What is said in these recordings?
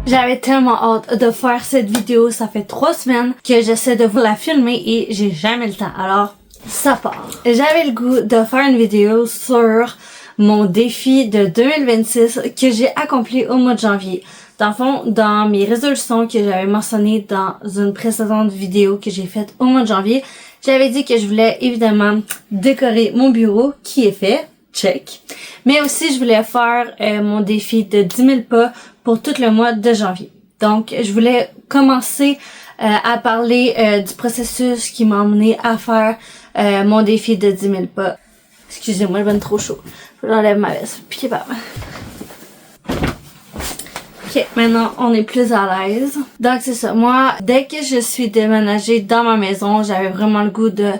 J'avais tellement hâte de faire cette vidéo. Ça fait 3 semaines que j'essaie de vous la filmer et j'ai jamais le temps. Alors, ça part. J'avais le goût de faire une vidéo sur mon défi de 2026 que j'ai accompli au mois de janvier. Dans le fond, dans mes résolutions que j'avais mentionnées dans une précédente vidéo que j'ai faite au mois de janvier, j'avais dit que je voulais évidemment décorer mon bureau, qui est fait. Check. Mais aussi, je voulais faire mon défi de 10 000 pas pour tout le mois de janvier. Donc, je voulais commencer à parler du processus qui m'a emmené à faire mon défi de 10 000 pas. Excusez-moi, je vais trop chaud. J'enlève ma veste. Puis ok, maintenant, on est plus à l'aise. Donc, c'est ça. Moi, dès que je suis déménagée dans ma maison, j'avais vraiment le goût de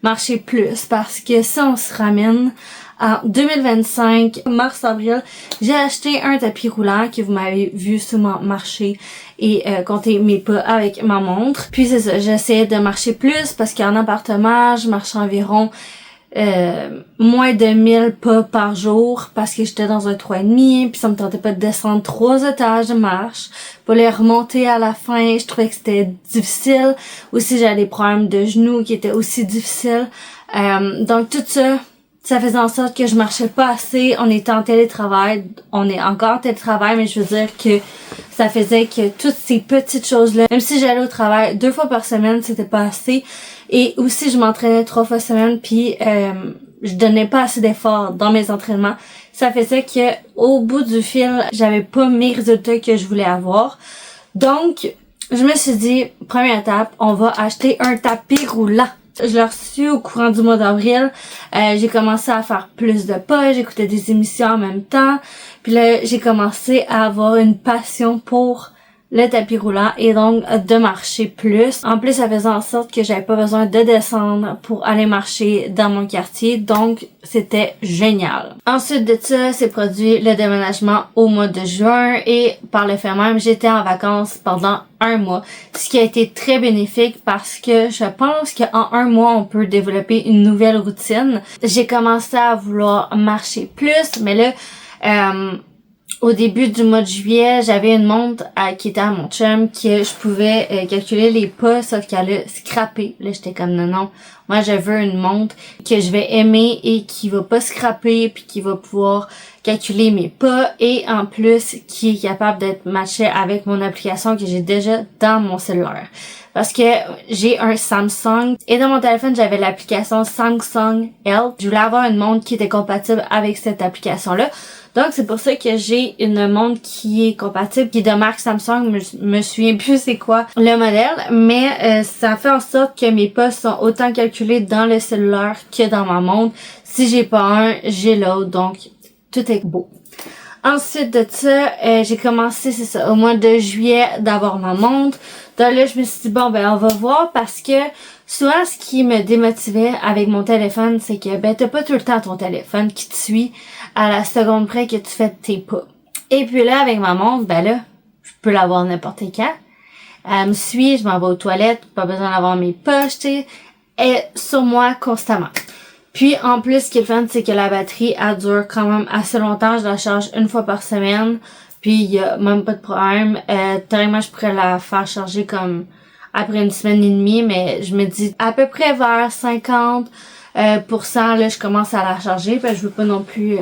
marcher plus parce que si on se ramène en 2025, mars-avril, j'ai acheté un tapis roulant que vous m'avez vu sûrement marcher et compter mes pas avec ma montre. Puis c'est ça, j'essayais de marcher plus parce qu'en appartement, je marche environ moins de 1000 pas par jour parce que j'étais dans un 3,5 puis ça me tentait pas de descendre 3 étages de marche pour les remonter à la fin. Je trouvais que c'était difficile. Aussi, j'avais des problèmes de genoux qui étaient aussi difficiles. Donc tout ça faisait en sorte que je marchais pas assez. On était en télétravail. On est encore en télétravail, mais je veux dire que ça faisait que toutes ces petites choses-là, même si j'allais au travail 2 fois par semaine, c'était pas assez. Et aussi, je m'entraînais 3 fois par semaine, puis je donnais pas assez d'efforts dans mes entraînements. Ça faisait que au bout du fil, j'avais pas mes résultats que je voulais avoir. Donc, je me suis dit, première étape, on va acheter un tapis roulant. Je l'ai reçu au courant du mois d'avril. J'ai commencé à faire plus de pas, j'écoutais des émissions en même temps. Puis là, j'ai commencé à avoir une passion pour le tapis roulant et donc de marcher plus. En plus, ça faisait en sorte que j'avais pas besoin de descendre pour aller marcher dans mon quartier. Donc, c'était génial. Ensuite de ça, c'est produit le déménagement au mois de juin et par le fait même, j'étais en vacances pendant 1 mois. Ce qui a été très bénéfique parce que je pense qu'en 1 mois, on peut développer une nouvelle routine. J'ai commencé à vouloir marcher plus, mais là, au début du mois de juillet, j'avais une montre qui était à mon chum que je pouvais calculer les pas, sauf qu'elle a scrappé. Là, j'étais comme non, moi je veux une montre que je vais aimer et qui va pas scraper puis qui va pouvoir calculer mes pas et en plus qui est capable d'être matché avec mon application que j'ai déjà dans mon cellulaire. Parce que j'ai un Samsung et dans mon téléphone, j'avais l'application Samsung Health. Je voulais avoir une montre qui était compatible avec cette application-là. Donc, c'est pour ça que j'ai une montre qui est compatible, qui est de marque Samsung. Je me souviens plus c'est quoi le modèle, mais ça fait en sorte que mes pas sont autant calculés dans le cellulaire que dans ma montre. Si j'ai pas un, j'ai l'autre. Donc, tout est beau. Ensuite de ça, j'ai commencé, c'est ça, au mois de juillet d'avoir ma montre. Donc là, je me suis dit, bon, ben, on va voir parce que souvent, ce qui me démotivait avec mon téléphone, c'est que, ben, t'as pas tout le temps ton téléphone qui te suit à la seconde près que tu fais tes pas. Et puis là, avec ma montre, ben là, je peux l'avoir n'importe quand. Elle me suit, je m'en vais aux toilettes, pas besoin d'avoir mes poches, tu sais. Elle est sur moi constamment. Puis, en plus, ce qui est le fun, c'est que la batterie, elle dure quand même assez longtemps. Je la charge 1 fois par semaine. Puis, il y a même pas de problème. Théoriquement, je pourrais la faire charger comme après 1 semaine et demie, mais je me dis à peu près vers 50%, là, je commence à la charger. Puis, je veux pas non plus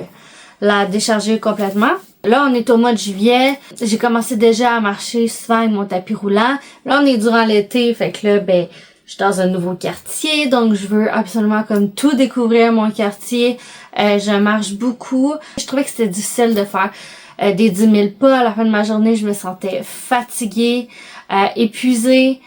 la décharger complètement. Là, on est au mois de juillet. J'ai commencé déjà à marcher souvent avec mon tapis roulant. Là, on est durant l'été. Fait que là, ben, je suis dans un nouveau quartier, donc je veux absolument comme tout découvrir mon quartier. Je marche beaucoup. Je trouvais que c'était difficile de faire des 10 000 pas. À la fin de ma journée, je me sentais fatiguée, épuisée.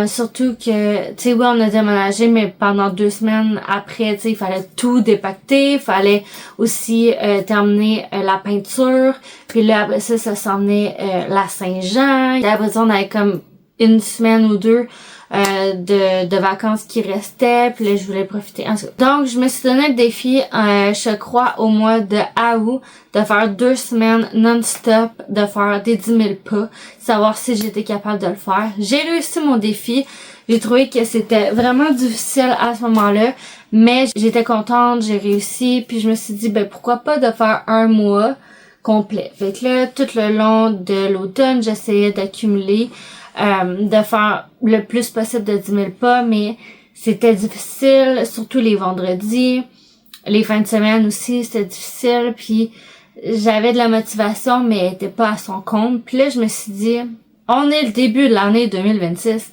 Surtout que, tu sais, oui, on a déménagé, mais pendant 2 semaines après, tu sais, il fallait tout dépacter. Il fallait aussi terminer la peinture. Puis là, après ça s'en venait la Saint-Jean. Et après ça, on avait comme 1 semaine ou 2 de vacances qui restaient, puis là je voulais profiter. Donc je me suis donné le défi, je crois au mois de août, de faire 2 semaines non-stop, de faire des 10 000 pas, savoir si j'étais capable de le faire. J'ai réussi mon défi. J'ai trouvé que c'était vraiment difficile à ce moment-là, mais j'étais contente, j'ai réussi, puis je me suis dit ben pourquoi pas de faire 1 mois complet. Fait que là, tout le long de l'automne, j'essayais d'accumuler, de faire le plus possible de 10 000 pas, mais c'était difficile, surtout les vendredis. Les fins de semaine aussi, c'était difficile, puis j'avais de la motivation, mais elle était pas à son compte. Puis là, je me suis dit, on est le début de l'année 2026,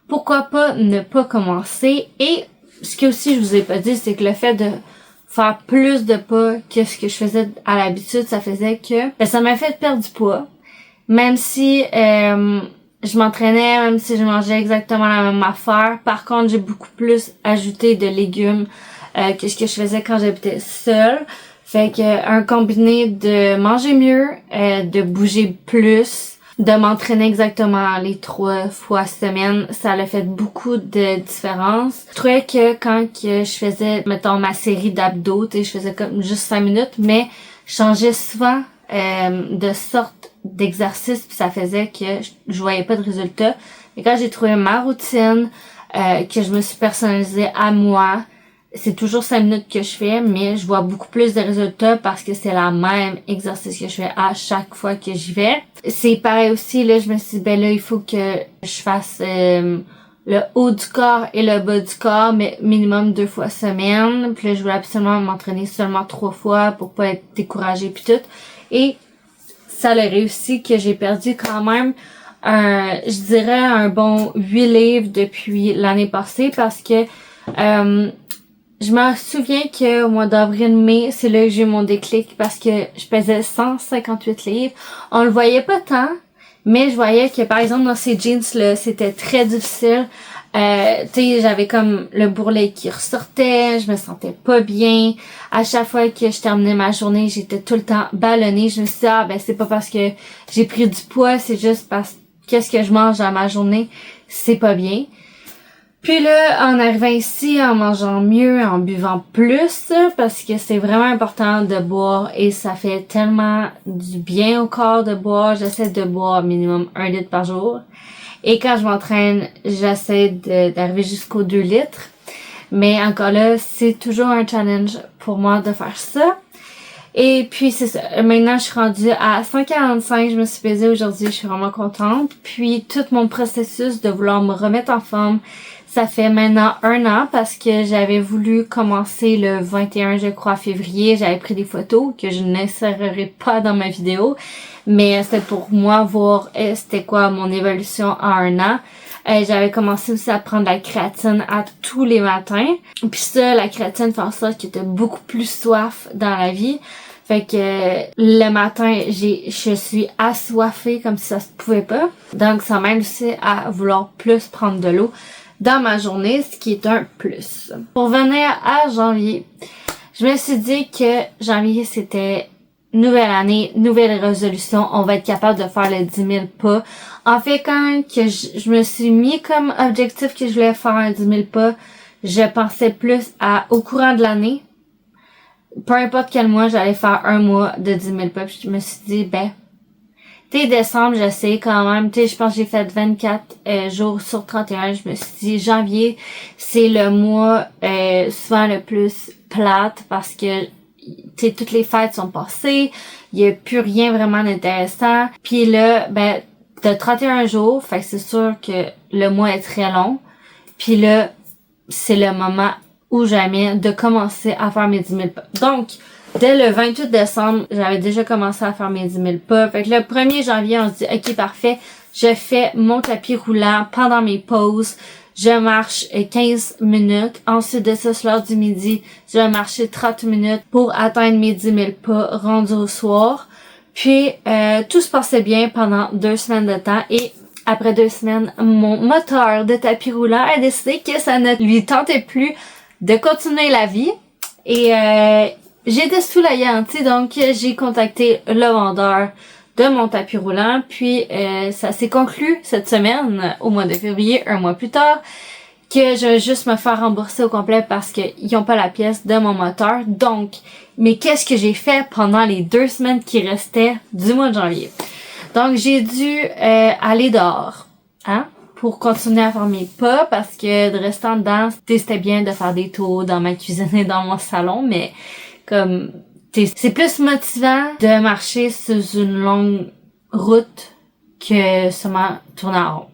pourquoi pas ne pas commencer? Et ce que aussi je vous ai pas dit, c'est que le fait de faire plus de pas que ce que je faisais à l'habitude, ça faisait que ça m'a fait perdre du poids. Même si je m'entraînais, même si je mangeais exactement la même affaire. Par contre, j'ai beaucoup plus ajouté de légumes que ce que je faisais quand j'habitais seule. Fait que un combiné de manger mieux, de bouger plus, de m'entraîner exactement les 3 fois semaine, ça a fait beaucoup de différence. Je trouvais que quand que je faisais, mettons, ma série d'abdos, je faisais comme juste 5 minutes, mais je changeais souvent de sorte d'exercice, puis ça faisait que je voyais pas de résultats. Et quand j'ai trouvé ma routine, que je me suis personnalisée à moi, c'est toujours 5 minutes que je fais, mais je vois beaucoup plus de résultats parce que c'est la même exercice que je fais à chaque fois que j'y vais. C'est pareil aussi, là, je me suis dit, ben là, il faut que je fasse le haut du corps et le bas du corps, mais minimum 2 fois semaine. Puis là, je voulais absolument m'entraîner seulement 3 fois pour pas être découragée puis tout. Et ça a réussi que j'ai perdu quand même je dirais un bon 8 livres depuis l'année passée parce que je me souviens qu'au mois d'avril-mai, c'est là que j'ai eu mon déclic parce que je pesais 158 livres. On le voyait pas tant, mais je voyais que par exemple dans ces jeans-là, c'était très difficile. Tu sais, j'avais comme le bourrelet qui ressortait, je me sentais pas bien. À chaque fois que je terminais ma journée, j'étais tout le temps ballonnée. Je me suis dit, ben c'est pas parce que j'ai pris du poids, c'est juste parce que qu'est-ce que je mange dans ma journée, c'est pas bien. Puis là, en arrivant ici, en mangeant mieux, en buvant plus, parce que c'est vraiment important de boire et ça fait tellement du bien au corps de boire. J'essaie de boire minimum 1 litre par jour. Et quand je m'entraîne, j'essaie d'arriver jusqu'aux 2 litres. Mais encore là, c'est toujours un challenge pour moi de faire ça. Et puis c'est ça. Maintenant, je suis rendue à 145. Je me suis pesée aujourd'hui. Je suis vraiment contente. Puis tout mon processus de vouloir me remettre en forme, ça fait maintenant 1 an parce que j'avais voulu commencer le 21, je crois, février. J'avais pris des photos que je n'insérerai pas dans ma vidéo. Mais c'était pour moi voir c'était quoi mon évolution en 1 an. J'avais commencé aussi à prendre la créatine à tous les matins. Puis ça, la créatine fait en sorte que t'as beaucoup plus soif dans la vie. Fait que le matin, je suis assoiffée comme si ça se pouvait pas. Donc ça m'aide aussi à vouloir plus prendre de l'eau dans ma journée, ce qui est un plus. Pour venir à janvier, je me suis dit que janvier c'était nouvelle année, nouvelle résolution, on va être capable de faire les 10 000 pas. En fait, quand que je me suis mis comme objectif que je voulais faire un 10 000 pas, je pensais plus au courant de l'année, peu importe quel mois, j'allais faire un mois de 10 000 pas. Puis je me suis dit, décembre, j'essaie quand même. Je pense que j'ai fait 24 jours sur 31. Je me suis dit, janvier, c'est le mois souvent le plus plate parce que toutes les fêtes sont passées, il y a plus rien vraiment d'intéressant. Puis là, t'as 31 jours, fait que c'est sûr que le mois est très long. Puis là, c'est le moment ou jamais de commencer à faire mes 10 000 pas. Donc, dès le 28 décembre, j'avais déjà commencé à faire mes 10 000 pas. Fait que le 1er janvier, on se dit, ok, parfait, je fais mon tapis roulant pendant mes pauses. Je marche 15 minutes. Ensuite de ça, sur l'heure du midi, je vais marcher 30 minutes pour atteindre mes 10 000 pas rendus au soir. Puis, tout se passait bien pendant 2 semaines de temps. Et après 2 semaines, mon moteur de tapis roulant a décidé que ça ne lui tentait plus de continuer la vie. Et j'étais soulagée, donc j'ai contacté le vendeur de mon tapis roulant, puis ça s'est conclu cette semaine, au mois de février, 1 mois plus tard, que je vais juste me faire rembourser au complet parce qu'ils ont pas la pièce de mon moteur. Donc, mais qu'est-ce que j'ai fait pendant les 2 semaines qui restaient du mois de janvier? Donc, j'ai dû aller dehors, pour continuer à faire mes pas, parce que de rester en dedans, c'était bien de faire des tours dans ma cuisine et dans mon salon, mais comme c'est plus motivant de marcher sur une longue route que seulement tourner en rond.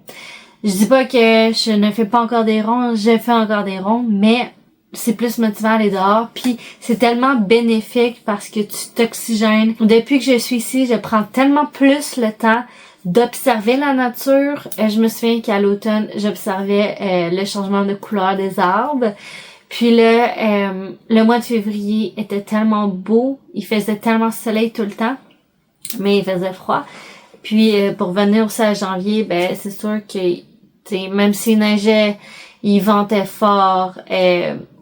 Je dis pas que je ne fais pas encore des ronds, je fais encore des ronds, mais c'est plus motivant d'aller dehors, puis c'est tellement bénéfique parce que tu t'oxygènes. Depuis que je suis ici, je prends tellement plus le temps d'observer la nature. Je me souviens qu'à l'automne, j'observais le changement de couleur des arbres. Puis là, le mois de février était tellement beau, il faisait tellement soleil tout le temps, mais il faisait froid. Puis pour venir aussi à janvier, ben c'est sûr que même s'il neigeait, il ventait fort,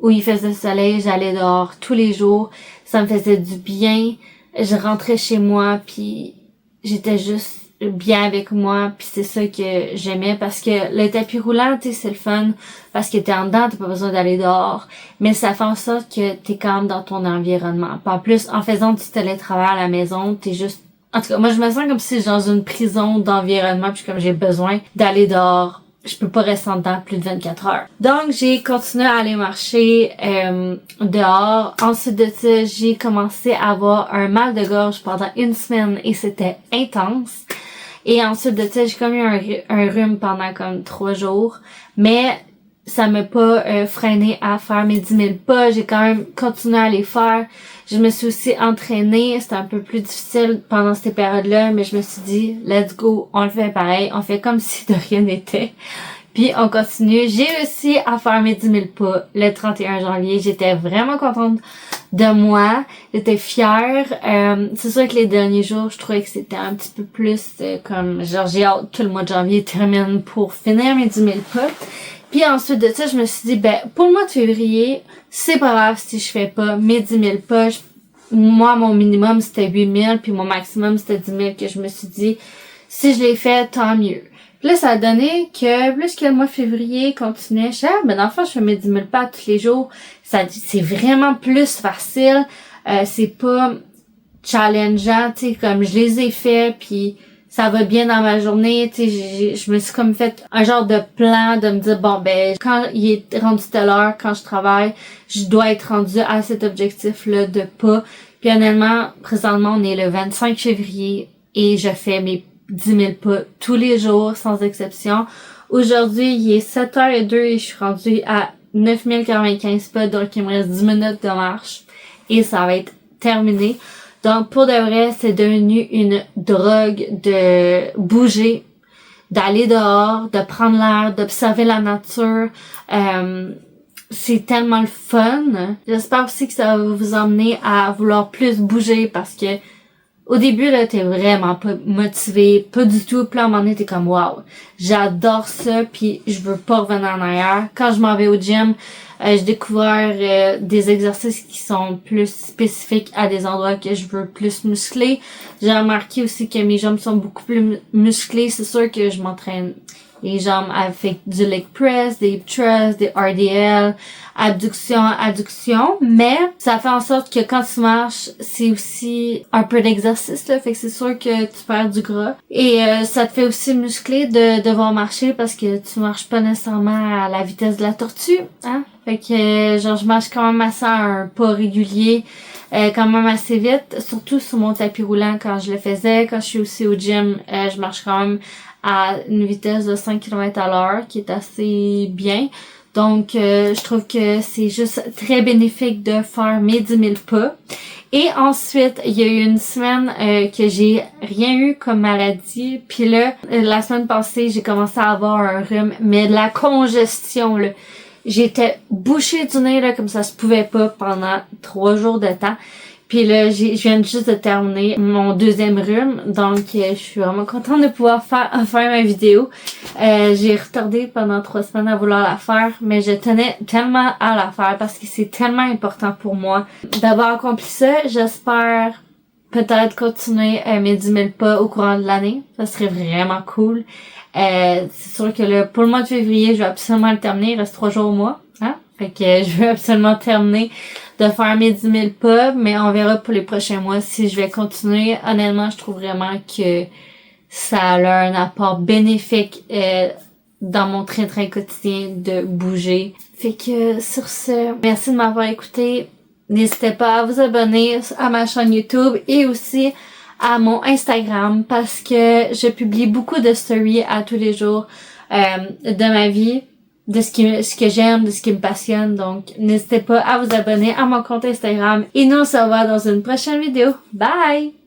ou il faisait soleil, j'allais dehors tous les jours. Ça me faisait du bien. Je rentrais chez moi, puis j'étais juste bien avec moi, puis c'est ça que j'aimais parce que le tapis roulant, tu sais, c'est le fun parce que t'es en dedans, t'as pas besoin d'aller dehors, mais ça fait en sorte que t'es quand même dans ton environnement. Puis en plus, en faisant du télétravail à la maison, t'es juste... En tout cas, moi je me sens comme si j'étais dans une prison d'environnement, puis comme j'ai besoin d'aller dehors, je peux pas rester en dedans plus de 24 heures. Donc, j'ai continué à aller marcher dehors. Ensuite de ça, j'ai commencé à avoir un mal de gorge pendant une semaine et c'était intense. Et ensuite de ça, j'ai comme eu un rhume pendant comme 3 jours. Mais ça m'a pas freiné à faire mes 10 000 pas. J'ai quand même continué à les faire. Je me suis aussi entraînée. C'était un peu plus difficile pendant ces périodes-là, mais je me suis dit, let's go, on le fait pareil. On fait comme si de rien n'était. Puis on continue. J'ai réussi à faire mes 10 000 pas le 31 janvier. J'étais vraiment contente de moi. J'étais fière. C'est sûr que les derniers jours, je trouvais que c'était un petit peu plus comme... Genre, j'ai hâte que le mois de janvier termine pour finir mes 10 000 pas. Puis ensuite de ça, je me suis dit, ben, pour le mois de février, c'est pas grave si je fais pas mes 10 000 pas. Moi, mon minimum, c'était 8 000, puis mon maximum, c'était 10 000, que je me suis dit, si je l'ai fait, tant mieux. Puis là, ça a donné que, plus que le mois de février continuait, je disais, ben, dans le fond, je fais mes 10 000 pas tous les jours. C'est vraiment plus facile. C'est pas challengeant, tu sais, comme je les ai faits, puis ça va bien dans ma journée, tu sais, je me suis comme fait un genre de plan de me dire, bon, ben, quand il est rendu telle heure, quand je travaille, je dois être rendu à cet objectif-là de pas. Puis honnêtement, présentement, on est le 25 février et je fais mes 10 000 pas tous les jours, sans exception. Aujourd'hui, il est 7h02 et je suis rendue à 9 095 pas, donc il me reste 10 minutes de marche et ça va être terminé. Donc, pour de vrai, c'est devenu une drogue de bouger, d'aller dehors, de prendre l'air, d'observer la nature. C'est tellement le fun. J'espère aussi que ça va vous emmener à vouloir plus bouger parce que au début, là, t'es vraiment pas motivé, pas du tout. Puis là, à un moment donné, t'es comme, wow, j'adore ça, puis je veux pas revenir en arrière. Quand je m'en vais au gym, j'ai découvert des exercices qui sont plus spécifiques à des endroits que je veux plus muscler. J'ai remarqué aussi que mes jambes sont beaucoup plus musclées. C'est sûr que je m'entraîne les jambes avec du leg press, des hip thrusts, des RDL, adduction, mais ça fait en sorte que quand tu marches, c'est aussi un peu d'exercice, là, fait que c'est sûr que tu perds du gras. Et ça te fait aussi muscler de devoir marcher parce que tu marches pas nécessairement à la vitesse de la tortue, hein. Fait que genre je marche quand même assez à un pas régulier, quand même assez vite, surtout sur mon tapis roulant quand je le faisais. Quand je suis aussi au gym, je marche quand même à une vitesse de 5 km à l'heure, qui est assez bien. Donc, je trouve que c'est juste très bénéfique de faire mes 10 000 pas. Et ensuite, il y a eu une semaine que j'ai rien eu comme maladie. Puis là, la semaine passée, j'ai commencé à avoir un rhume, mais de la congestion, là. J'étais bouchée du nez, là, comme ça se pouvait pas pendant 3 jours de temps. Puis là, je viens juste de terminer mon 2e rhume, donc je suis vraiment contente de pouvoir faire ma vidéo. J'ai retardé pendant 3 semaines à vouloir la faire, mais je tenais tellement à la faire parce que c'est tellement important pour moi d'avoir accompli ça. J'espère peut-être continuer mes 10 000 pas au courant de l'année. Ça serait vraiment cool. C'est sûr que là, pour le mois de février, je vais absolument le terminer. Il reste 3 jours au mois, hein? Fait que je veux absolument terminer de faire mes 10 000 pas, mais on verra pour les prochains mois si je vais continuer. Honnêtement, je trouve vraiment que ça a un apport bénéfique dans mon train-train quotidien de bouger. Fait que sur ce, merci de m'avoir écouté. n'hésitez pas à vous abonner à ma chaîne YouTube et aussi à mon Instagram parce que je publie beaucoup de stories à tous les jours de ma vie, de ce que j'aime, de ce qui me passionne. Donc, n'hésitez pas à vous abonner à mon compte Instagram et nous on se revoit dans une prochaine vidéo. Bye!